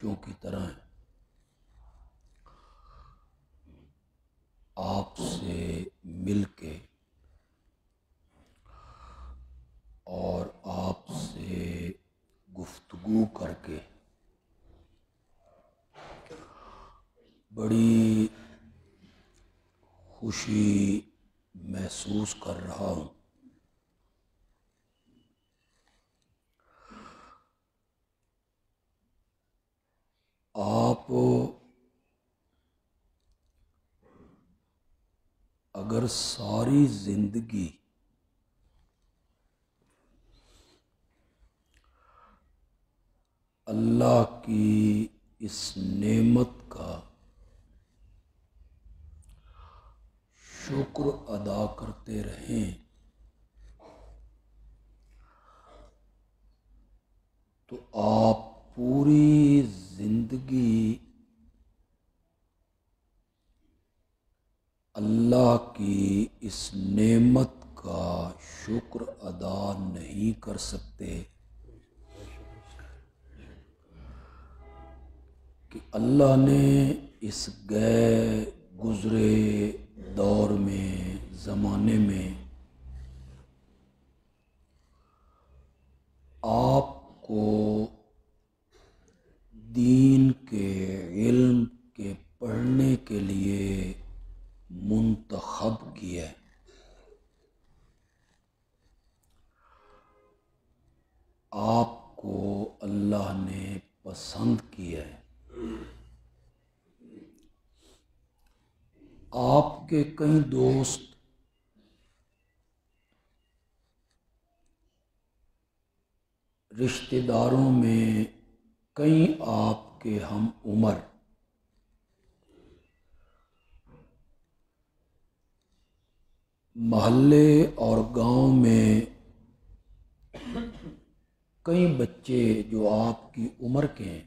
کی طرح ہیں، آپ سے مل کے اور آپ سے گفتگو کر کے بڑی خوشی محسوس کر رہا ہوں۔ آپ اگر ساری زندگی اللہ کی اس نعمت کا شکر ادا کرتے رہیں تو آپ پوری زندگی اللہ کی اس نعمت کا شکر ادا نہیں کر سکتے کہ اللہ نے اس گئے گزرے دور میں، زمانے میں آپ کو دین کے علم کے پڑھنے کے لیے منتخب کیا ہے۔ آپ کو اللہ نے پسند کیا ہے۔ آپ کے کئی دوست رشتہ داروں میں کئی آپ کے ہم عمر محلے اور گاؤں میں کئی بچے جو آپ کی عمر کے ہیں،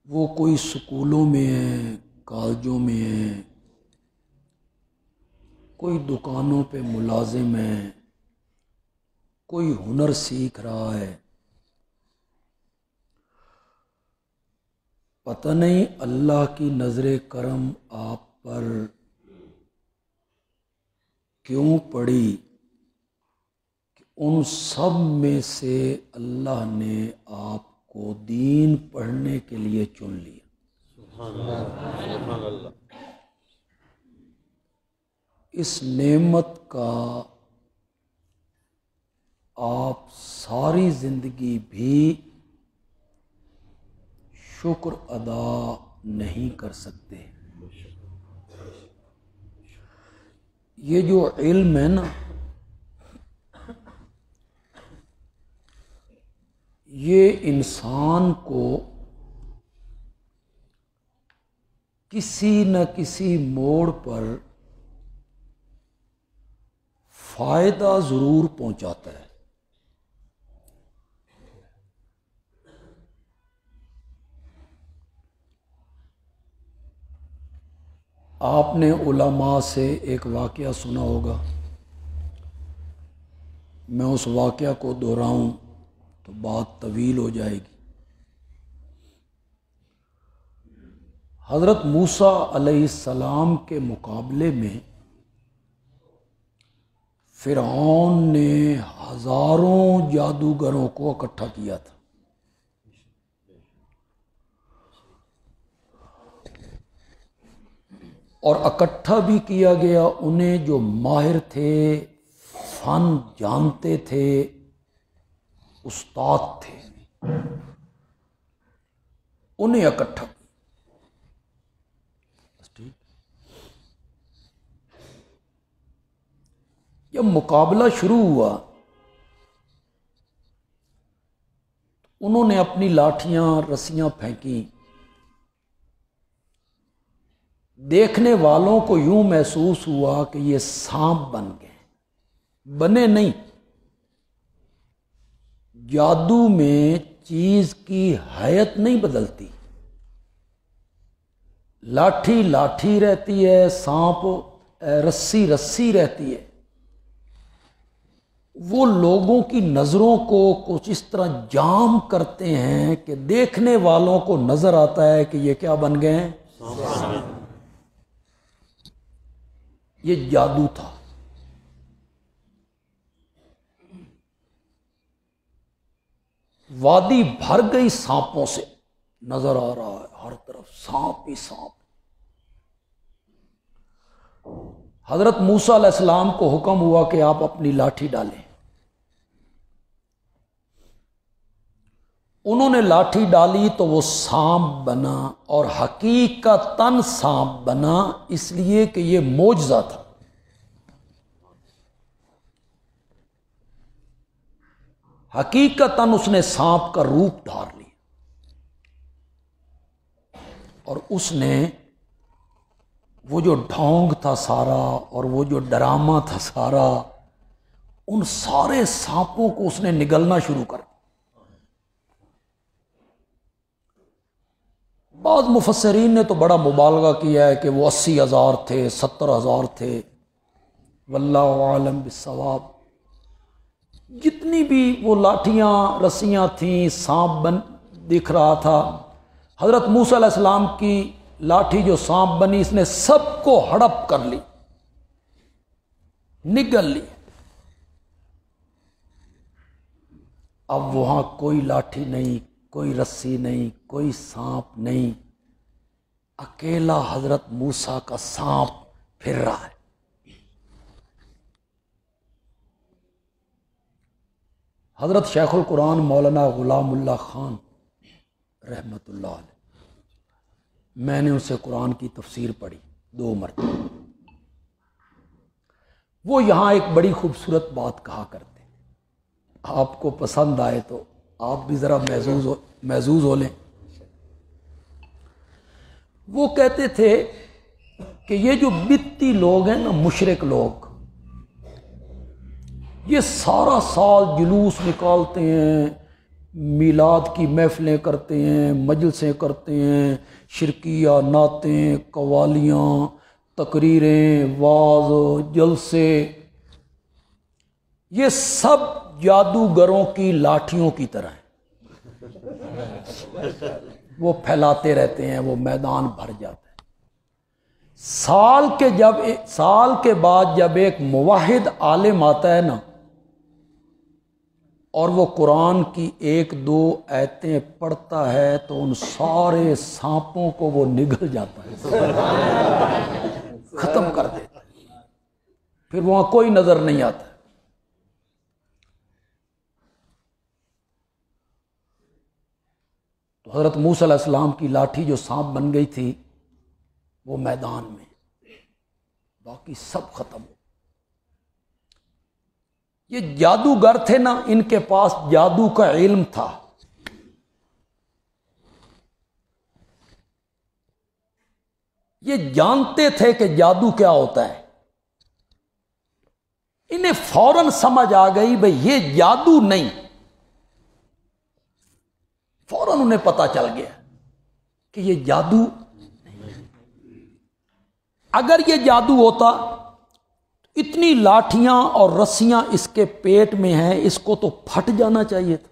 وہ کوئی سکولوں میں ہیں، کالجوں میں ہیں، کوئی دکانوں پہ ملازم ہیں، کوئی ہنر سیکھ رہا ہے۔ پتہ نہیں اللہ کی نظر کرم آپ پر کیوں پڑی کہ ان سب میں سے اللہ نے آپ کو دین پڑھنے کے لیے چن لیا۔ سبحان اللہ، سبحان اللہ۔ اس نعمت کا آپ ساری زندگی بھی شکر ادا نہیں کر سکتے۔ یہ جو علم ہے نا، یہ انسان کو کسی نہ کسی موڑ پر فائدہ ضرور پہنچاتا ہے۔ آپ نے علماء سے ایک واقعہ سنا ہوگا، میں اس واقعہ کو دہراؤں تو بات طویل ہو جائے گی۔ حضرت موسیٰ علیہ السلام کے مقابلے میں فرعون نے ہزاروں جادوگروں کو اکٹھا کیا تھا۔ اور اکٹھا بھی کیا گیا انہیں جو ماہر تھے، فن جانتے تھے، استاد تھے، انہیں اکٹھا کیا۔ جب مقابلہ شروع ہوا انہوں نے اپنی لاٹھیاں رسیاں پھینکی۔ دیکھنے والوں کو یوں محسوس ہوا کہ یہ سانپ بن گئے، بنے نہیں۔ جادو میں چیز کی حیت نہیں بدلتی، لاٹھی لاٹھی رہتی ہے، سانپ رسی رسی رہتی ہے۔ وہ لوگوں کی نظروں کو کچھ اس طرح جام کرتے ہیں کہ دیکھنے والوں کو نظر آتا ہے کہ یہ کیا بن گئے ہیں، یہ جادو تھا۔ وادی بھر گئی سانپوں سے، نظر آ رہا ہے ہر طرف سانپ ہی سانپ۔ حضرت موسیٰ علیہ السلام کو حکم ہوا کہ آپ اپنی لاٹھی ڈالیں۔ انہوں نے لاٹھی ڈالی تو وہ سانپ بنا، اور حقیقتاً سانپ بنا، اس لیے کہ یہ معجزہ تھا۔ حقیقتاً اس نے سانپ کا روپ دھار لیا، اور اس نے وہ جو ڈھونگ تھا سارا اور وہ جو ڈرامہ تھا سارا، ان سارے سانپوں کو اس نے نگلنا شروع کر دیا۔ بعض مفسرین نے تو بڑا مبالغہ کیا ہے کہ وہ 80,000 تھے، 70,000 تھے، واللہ عالم بالصواب۔ جتنی بھی وہ لاٹھیاں رسیاں تھیں، سانپ دکھ رہا تھا، حضرت موسیٰ علیہ السلام کی لاٹھی جو سانپ بنی، اس نے سب کو ہڑپ کر لی، نگل لی۔ اب وہاں کوئی لاٹھی نہیں، کوئی رسی نہیں، کوئی سانپ نہیں، اکیلا حضرت موسیٰ کا سانپ پھر رہا ہے۔ حضرت شیخ القرآن مولانا غلام اللہ خان رحمت اللہ علیہ، میں نے ان سے قرآن کی تفسیر پڑھی 2 مرتبہ۔ وہ یہاں ایک بڑی خوبصورت بات کہا کرتے ہیں، آپ کو پسند آئے تو آپ بھی ذرا محظوظ ہو لیں۔ وہ کہتے تھے کہ یہ جو بدتی لوگ ہیں نا، مشرک لوگ، یہ سارا سال جلوس نکالتے ہیں، میلاد کی محفلیں کرتے ہیں، مجلسیں کرتے ہیں، شرکیہ نعتیں، قوالیاں، تقریریں، واعظ، جلسے، یہ سب جادوگروں کی لاٹھیوں کی طرح ہیں۔ وہ پھیلاتے رہتے ہیں، وہ میدان بھر جاتا ہے۔ سال کے بعد جب ایک موحد عالم آتا ہے نا، اور وہ قرآن کی 1-2 آیتیں پڑھتا ہے، تو ان سارے سانپوں کو وہ نگل جاتا ہے، ختم کر دیتا ہے، پھر وہاں کوئی نظر نہیں آتا۔ تو حضرت موسیٰ علیہ السلام کی لاٹھی جو سانپ بن گئی تھی، وہ میدان میں، باقی سب ختم ہو۔ یہ جادوگر تھے نا، ان کے پاس جادو کا علم تھا۔ یہ جانتے تھے کہ جادو کیا ہوتا ہے۔ انہیں فوراً سمجھ آ گئی بھئی یہ جادو نہیں، فوراً انہیں پتا چل گیا کہ یہ جادو نہیں۔ اگر یہ جادو ہوتا، اتنی لاٹھیاں اور رسیاں اس کے پیٹ میں ہیں، اس کو تو پھٹ جانا چاہیے تھا،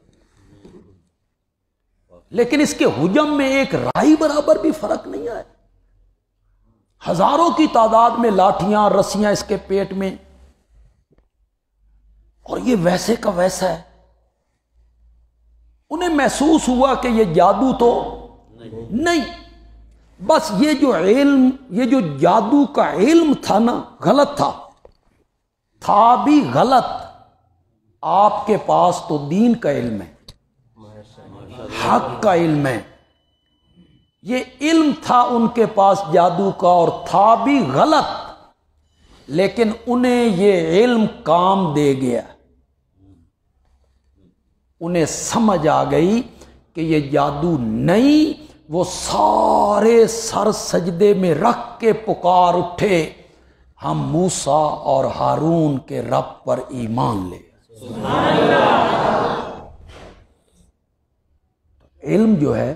لیکن اس کے حجم میں ایک رائی برابر بھی فرق نہیں آیا۔ ہزاروں کی تعداد میں لاٹھیاں رسیاں اس کے پیٹ میں، اور یہ ویسے کا ویسا ہے۔ انہیں محسوس ہوا کہ یہ جادو تو نہیں، بس یہ جو علم، یہ جو جادو کا علم تھا نا، غلط تھا بھی غلط۔ آپ کے پاس تو دین کا علم ہے، حق کا علم ہے، یہ علم تھا ان کے پاس جادو کا، اور تھا بھی غلط، لیکن انہیں یہ علم کام دے گیا۔ انہیں سمجھ آ گئی کہ یہ جادو نہیں۔ وہ سارے سر سجدے میں رکھ کے پکار اٹھے، ہم موسیٰ اور ہارون کے رب پر ایمان لے۔ علم جو ہے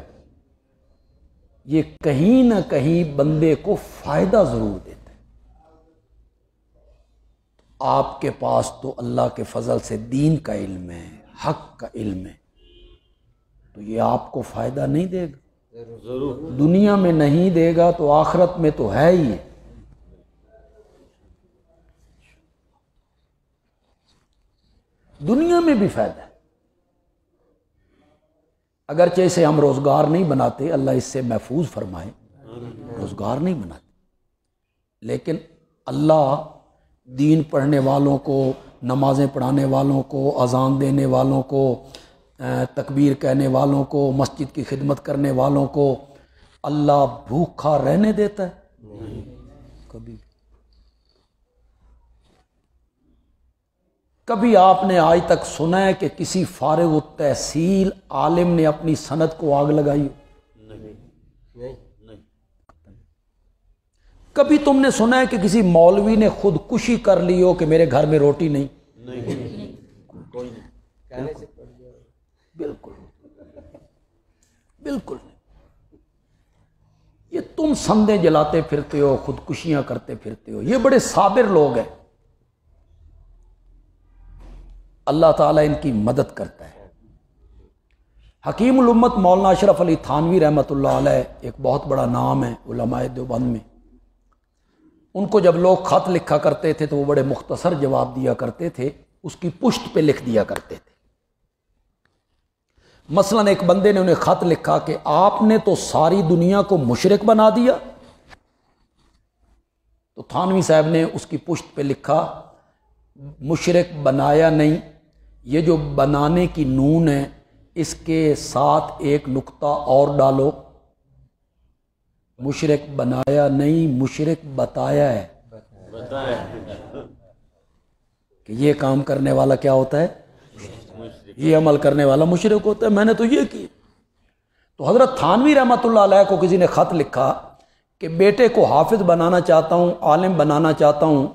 یہ کہیں نہ کہیں بندے کو فائدہ ضرور دیتا ہے۔ آپ کے پاس تو اللہ کے فضل سے دین کا علم ہے، حق کا علم ہے، تو یہ آپ کو فائدہ نہیں دے گا؟ ضرور دنیا میں نہیں دے گا تو آخرت میں تو ہے ہی ہے۔ دنیا میں بھی فائدہ ہے، اگرچہ اسے ہم روزگار نہیں بناتے، اللہ اس سے محفوظ فرمائے، روزگار نہیں بناتے، لیکن اللہ دین پڑھنے والوں کو، نمازیں پڑھانے والوں کو، اذان دینے والوں کو، تکبیر کہنے والوں کو، مسجد کی خدمت کرنے والوں کو اللہ بھوکا رہنے دیتا ہے؟ کبھی کبھی آپ نے آج تک سنا ہے کہ کسی فارغ التحصیل عالم نے اپنی سند کو آگ لگائی ہو؟ نہیں۔ کبھی تم نے سنا ہے کہ کسی مولوی نے خودکشی کر لی ہو کہ میرے گھر میں روٹی نہیں؟ کوئی نہیں۔ بالکل بالکل نہیں۔ یہ تم سندیں جلاتے پھرتے ہو، خودکشیاں کرتے پھرتے ہو، یہ بڑے صابر لوگ ہیں، اللہ تعالیٰ ان کی مدد کرتا ہے۔ حکیم الامت مولانا اشرف علی تھانوی رحمۃ اللہ علیہ ایک بہت بڑا نام ہے علماء دیوبند میں، ان کو جب لوگ خط لکھا کرتے تھے تو وہ بڑے مختصر جواب دیا کرتے تھے، اس کی پشت پہ لکھ دیا کرتے تھے۔ مثلا ایک بندے نے انہیں خط لکھا کہ آپ نے تو ساری دنیا کو مشرک بنا دیا، تو تھانوی صاحب نے اس کی پشت پہ لکھا مشرک بنایا نہیں، یہ جو بنانے کی نون ہے اس کے ساتھ ایک نقطہ اور ڈالو، مشرک بنایا نہیں، مشرک بتایا ہے، کہ یہ کام کرنے والا کیا ہوتا ہے، یہ عمل کرنے والا مشرک ہوتا ہے، میں نے تو یہ کی۔ تو حضرت تھانوی رحمۃ اللہ علیہ کو کسی نے خط لکھا کہ بیٹے کو حافظ بنانا چاہتا ہوں، عالم بنانا چاہتا ہوں،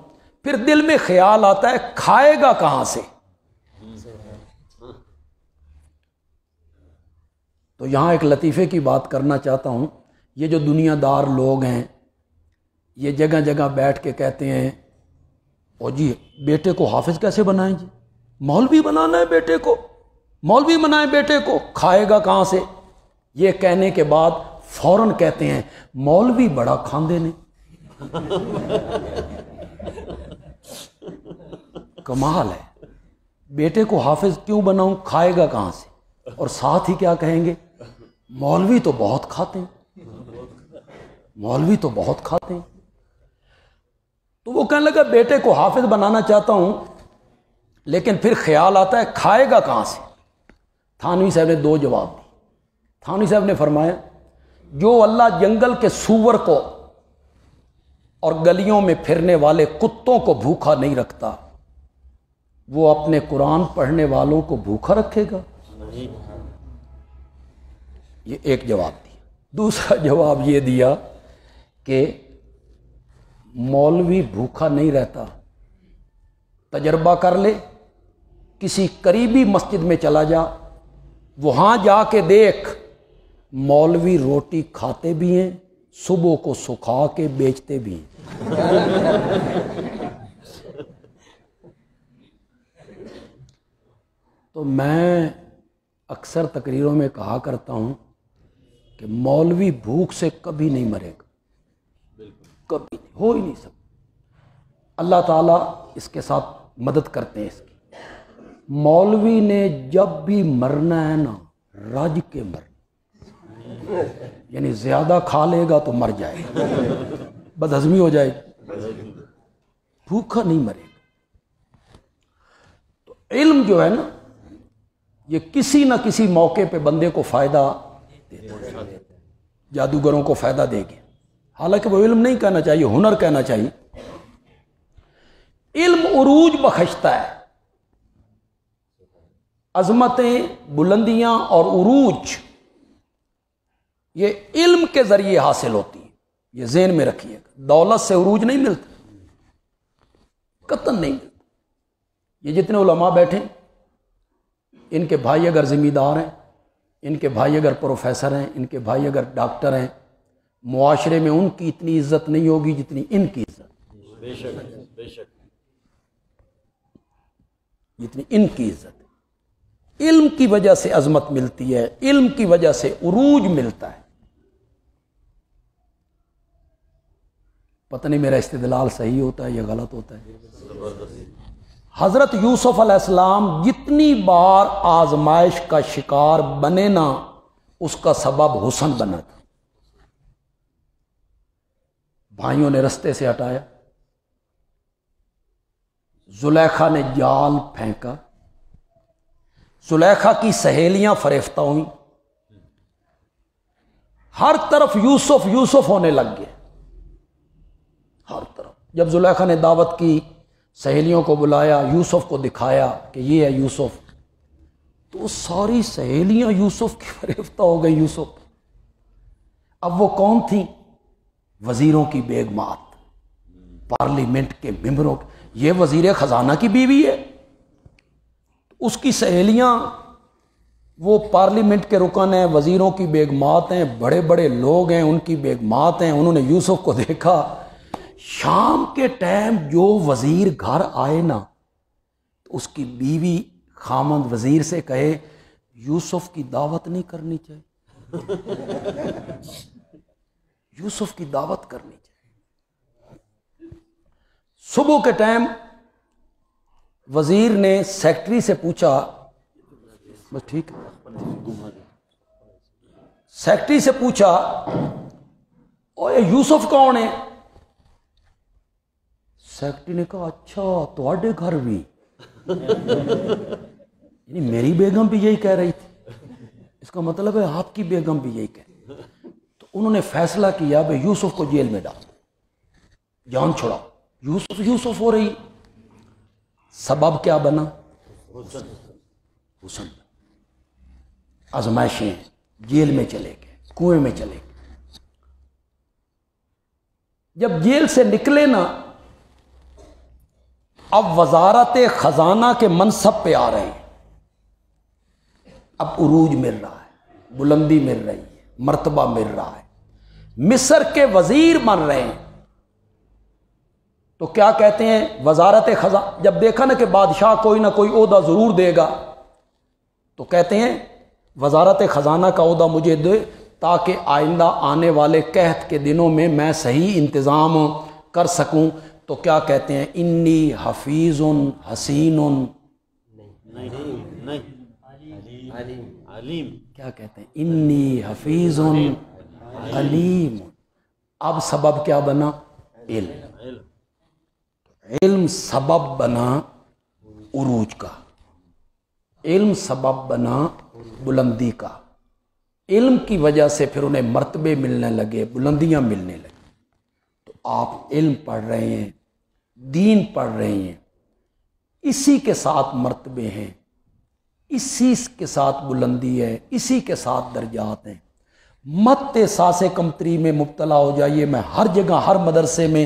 پھر دل میں خیال آتا ہے کھائے گا کہاں سے؟ تو یہاں ایک لطیفے کی بات کرنا چاہتا ہوں، یہ جو دنیا دار لوگ ہیں یہ جگہ جگہ بیٹھ کے کہتے ہیں او جی بیٹے کو حافظ کیسے بنائیں جی، مولوی بنانا ہے بیٹے کو، مولوی بنائیں بیٹے کو، کھائے گا کہاں سے؟ یہ کہنے کے بعد فوراً کہتے ہیں مولوی بڑا کھاندے نے۔ کمال ہے، بیٹے کو حافظ کیوں بناؤں، کھائے گا کہاں سے؟ اور ساتھ ہی کیا کہیں گے، مولوی تو بہت کھاتے ہیں، مولوی تو بہت کھاتے ہیں۔ تو وہ کہنے لگا بیٹے کو حافظ بنانا چاہتا ہوں لیکن پھر خیال آتا ہے کھائے گا کہاں سے؟ تھانوی صاحب نے دو جواب دی۔ تھانوی صاحب نے فرمایا جو اللہ جنگل کے سور کو اور گلیوں میں پھرنے والے کتوں کو بھوکا نہیں رکھتا، وہ اپنے قرآن پڑھنے والوں کو بھوکا رکھے گا؟ یہ ایک جواب دیا۔ دوسرا جواب یہ دیا کہ مولوی بھوکا نہیں رہتا، تجربہ کر لے، کسی قریبی مسجد میں چلا جا، وہاں جا کے دیکھ مولوی روٹی کھاتے بھی ہیں، صبح کو سکھا کے بیچتے بھی ہیں۔ تو میں اکثر تقریروں میں کہا کرتا ہوں کہ مولوی بھوک سے کبھی نہیں مرے گا، کبھی نہیں، ہو ہی نہیں سکتا۔ اللہ تعالیٰ اس کے ساتھ مدد کرتے ہیں اس کی۔ مولوی نے جب بھی مرنا ہے نا رج کے مرنا، یعنی زیادہ کھا لے گا تو مر جائے گا، بد ہضمی ہو جائے گی، بھوکا نہیں مرے گا۔ تو علم جو ہے نا یہ کسی نہ کسی موقع پہ بندے کو فائدہ دیتا ہے، جادوگروں کو فائدہ دے گی، حالانکہ وہ علم نہیں کہنا چاہیے، ہنر کہنا چاہیے۔ علم عروج بخشتا ہے، عظمتیں، بلندیاں اور عروج یہ علم کے ذریعے حاصل ہوتی ہیں، یہ ذہن میں رکھیے گا۔ دولت سے عروج نہیں ملتا، قطعاً نہیں ملتا۔ یہ جتنے علماء بیٹھے ان کے بھائی اگر ذمہ دار ہیں، ان کے بھائی اگر پروفیسر ہیں، ان کے بھائی اگر ڈاکٹر ہیں، معاشرے میں ان کی اتنی عزت نہیں ہوگی جتنی ان کی عزت۔ بے شک بے شک۔ جتنی ان کی عزت ہے۔ علم کی وجہ سے عظمت ملتی ہے، علم کی وجہ سے عروج ملتا ہے۔ پتہ نہیں میرا استدلال صحیح ہوتا ہے یا غلط ہوتا ہے؟ حضرت یوسف علیہ السلام جتنی بار آزمائش کا شکار بنے نا، اس کا سبب حسن بنا تھا۔ بھائیوں نے رستے سے ہٹایا، زلیخا نے جال پھینکا، زلیخا کی سہیلیاں فریفتہ ہوئیں، ہر طرف یوسف یوسف ہونے لگ گئے، ہر طرف۔ جب زلیخا نے دعوت کی، سہیلیوں کو بلایا، یوسف کو دکھایا کہ یہ ہے یوسف، تو ساری سہیلیاں یوسف کی فریفتہ ہو گئی۔ یوسف اب وہ کون تھیں؟ وزیروں کی بیگمات، پارلیمنٹ کے ممبروں کی۔ یہ وزیر خزانہ کی بیوی ہے، اس کی سہیلیاں، وہ پارلیمنٹ کے رکن ہیں، وزیروں کی بیگمات ہیں، بڑے بڑے لوگ ہیں، ان کی بیگمات ہیں۔ انہوں نے یوسف کو دیکھا۔ شام کے ٹائم جو وزیر گھر آئے نا، تو اس کی بیوی خامند وزیر سے کہے یوسف کی دعوت نہیں کرنی چاہیے، یوسف کی دعوت کرنی چاہیے۔ صبح کے ٹائم وزیر نے سیکٹری سے پوچھا، بس ٹھیک ہے، سیکٹری سے پوچھا اوے یوسف کون ہے؟ سیکٹری نے کہا اچھا تواڈے گھر بھی، یعنی میری بیگم بھی یہی کہہ رہی تھی، اس کا مطلب ہے آپ کی بیگم بھی یہی کہہ رہی۔ تو انہوں نے فیصلہ کیا بھائی یوسف کو جیل میں ڈال، جان چھڑاؤ۔ یوسف یوسف ہو رہی، سبب کیا بنا؟ حسن۔ آزمائشیں، جیل میں چلے گئے، کنویں میں چلے گئے۔ جب جیل سے نکلے نا، اب وزارت خزانہ کے منصب پہ آ رہے ہیں، اب عروج مل رہا ہے، بلندی مل رہی ہے، مرتبہ مل رہا ہے، مصر کے وزیر بن رہے ہیں۔ تو کیا کہتے ہیں وزارت خزانہ، جب دیکھا نا کہ بادشاہ کوئی نہ کوئی عہدہ ضرور دے گا، تو کہتے ہیں وزارت خزانہ کا عہدہ مجھے دے تاکہ آئندہ آنے والے قحط کے دنوں میں میں صحیح انتظام کر سکوں۔ تو کیا کہتے ہیں انی حفیظ حسین، علیم، کیا کہتے ہیں انی حفیظ علیم۔ اب سبب کیا بنا؟ علم۔ علم سبب بنا عروج کا، علم سبب بنا بلندی کا۔ علم کی وجہ سے پھر انہیں مرتبے ملنے لگے، بلندیاں ملنے لگی۔ تو آپ علم پڑھ رہے ہیں، دین پڑھ رہے ہیں، اسی کے ساتھ مرتبے ہیں، اسی کے ساتھ بلندی ہے، اسی کے ساتھ درجات ہیں۔ مت احساس کمتری میں مبتلا ہو جائیے۔ میں ہر جگہ، ہر مدرسے میں،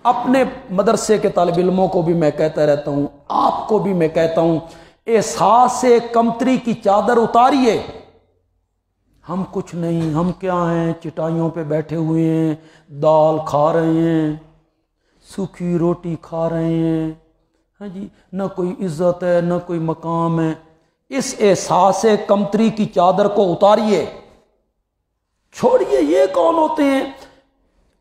اپنے مدرسے کے طالب علموں کو بھی میں کہتا رہتا ہوں، آپ کو بھی میں کہتا ہوں، احساس کمتری کی چادر اتاریے۔ ہم کچھ نہیں، ہم کیا ہیں؟ چٹائیوں پہ بیٹھے ہوئے ہیں، دال کھا رہے ہیں، سوکھی روٹی کھا رہے ہیں، ہاں جی، نہ کوئی عزت ہے نہ کوئی مقام ہے۔ اس احساس کمتری کی چادر کو اتاریے، چھوڑیے۔ یہ کون ہوتے ہیں؟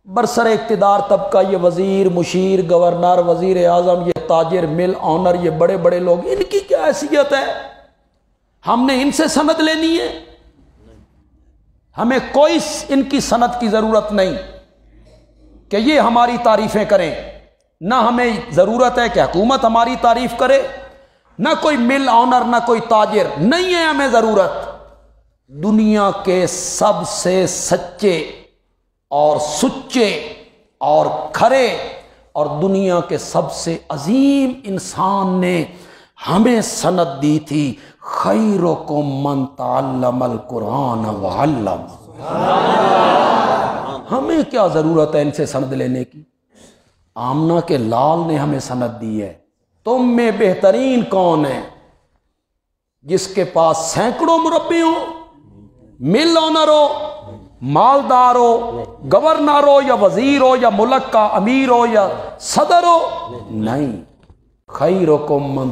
برسر اقتدار طبقہ، یہ وزیر، مشیر، گورنر، وزیر اعظم، یہ تاجر، مل آنر، یہ بڑے بڑے لوگ، ان کی کیا حیثیت ہے؟ ہم نے ان سے سند لینی ہے؟ ہمیں کوئی ان کی سند کی ضرورت نہیں کہ یہ ہماری تعریفیں کریں، نہ ہمیں ضرورت ہے کہ حکومت ہماری تعریف کرے، نہ کوئی مل آنر، نہ کوئی تاجر، نہیں ہے ہمیں ضرورت۔ دنیا کے سب سے سچے اور سچے اور کھرے اور دنیا کے سب سے عظیم انسان نے ہمیں سند دی تھی، خیرکم من تعلم القرآن وعلم۔ ہمیں کیا ضرورت ہے ان سے سند لینے کی؟ آمنہ کے لال نے ہمیں سند دی ہے۔ تم میں بہترین کون ہے؟ جس کے پاس سینکڑوں مربی ہوں، مل آنر ہو، مالدار ہو، گورنر ہو یا وزیر ہو یا ملک کا امیر ہو یا صدر ہو، نہیں۔ خیرکم من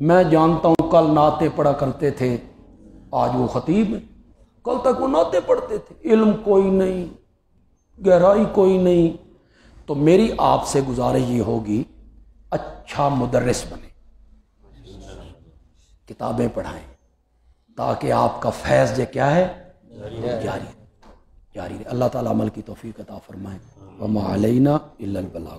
میں جانتا ہوں کل نعتیں پڑھا کرتے تھے، آج وہ خطیب ہیں، کل تک وہ نعتیں پڑھتے تھے، علم کوئی نہیں، گہرائی کوئی نہیں۔ تو میری آپ سے گزارش یہ ہوگی اچھا مدرس بنے، کتابیں پڑھائیں تاکہ آپ کا فیض کیا ہے، جاری رہے۔ اللہ تعالیٰ عمل کی توفیق عطا فرمائے۔ وما علینا الا البلاغ۔